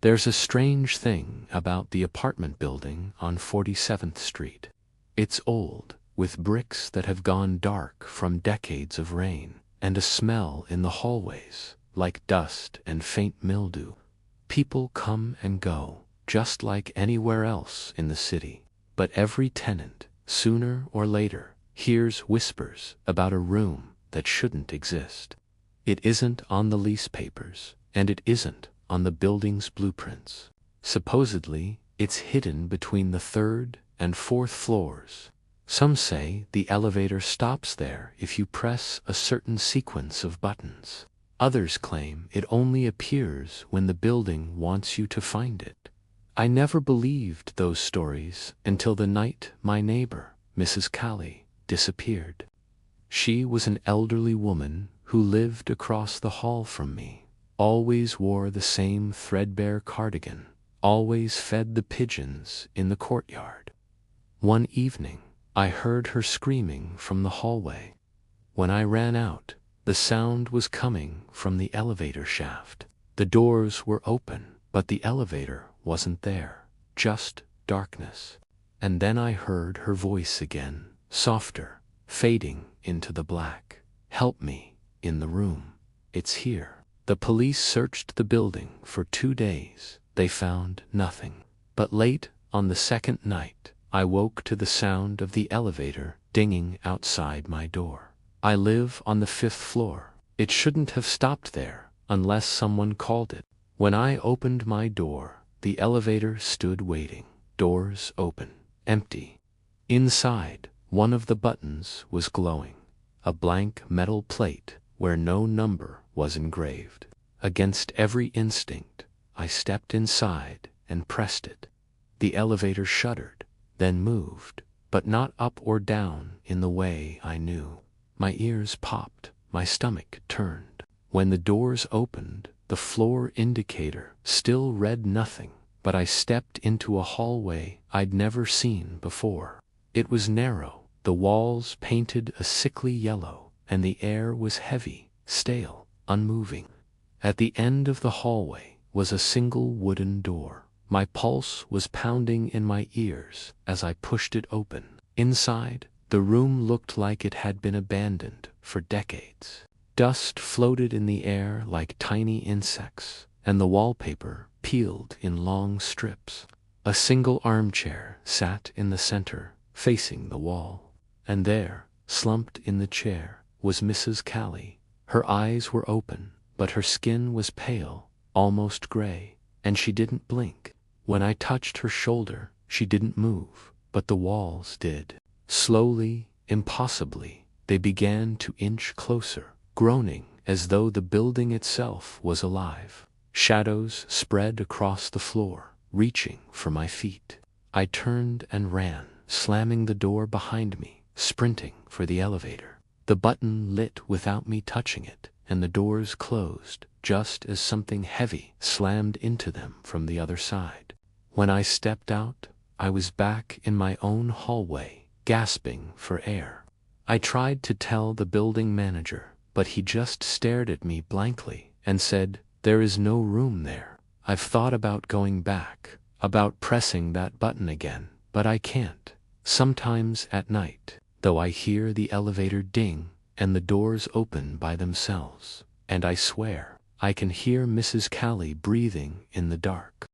There's a strange thing about the apartment building on 47th Street. It's old, with bricks that have gone dark from decades of rain, and a smell in the hallways, like dust and faint mildew. People come and go, just like anywhere else in the city, but every tenant, sooner or later, hears whispers about a room that shouldn't exist. It isn't on the lease papers, and it isn't on the building's blueprints. Supposedly, it's hidden between the 3rd and 4th floors. Some say the elevator stops there if you press a certain sequence of buttons. Others claim it only appears when the building wants you to find it. I never believed those stories until the night my neighbor, Mrs. Callie, disappeared. She was an elderly woman who lived across the hall from me, always wore the same threadbare cardigan, always fed the pigeons in the courtyard. One evening, I heard her screaming from the hallway. When I ran out, the sound was coming from the elevator shaft. The doors were open, but the elevator wasn't there, just darkness. And then I heard her voice again, softer, fading into the black. "Help me, in the room. It's here." The police searched the building for 2 days. They found nothing. But late on the 2nd night, I woke to the sound of the elevator dinging outside my door. I live on the 5th floor. It shouldn't have stopped there unless someone called it. When I opened my door, the elevator stood waiting. Doors open, empty. Inside, one of the buttons was glowing, a blank metal plate where no number was engraved. Against every instinct, I stepped inside and pressed it. The elevator shuddered, then moved, but not up or down in the way I knew. My ears popped, my stomach turned. When the doors opened, the floor indicator still read nothing, but I stepped into a hallway I'd never seen before. It was narrow, the walls painted a sickly yellow, and the air was heavy, stale, unmoving. At the end of the hallway was a single wooden door. My pulse was pounding in my ears as I pushed it open. Inside, the room looked like it had been abandoned for decades. Dust floated in the air like tiny insects, and the wallpaper peeled in long strips. A single armchair sat in the center, facing the wall. And there, slumped in the chair, was Mrs. Callie. Her eyes were open, but her skin was pale, almost gray, and she didn't blink. When I touched her shoulder, she didn't move, but the walls did. Slowly, impossibly, they began to inch closer, groaning as though the building itself was alive. Shadows spread across the floor, reaching for my feet. I turned and ran, slamming the door behind me, sprinting for the elevator. The button lit without me touching it, and the doors closed just as something heavy slammed into them from the other side. When I stepped out, I was back in my own hallway, gasping for air. I tried to tell the building manager, but he just stared at me blankly and said, "There is no room there. I've thought about going back, about pressing that button again, but I can't. Sometimes at night, though, I hear the elevator ding and the doors open by themselves, and I swear I can hear Mrs. Callie breathing in the dark."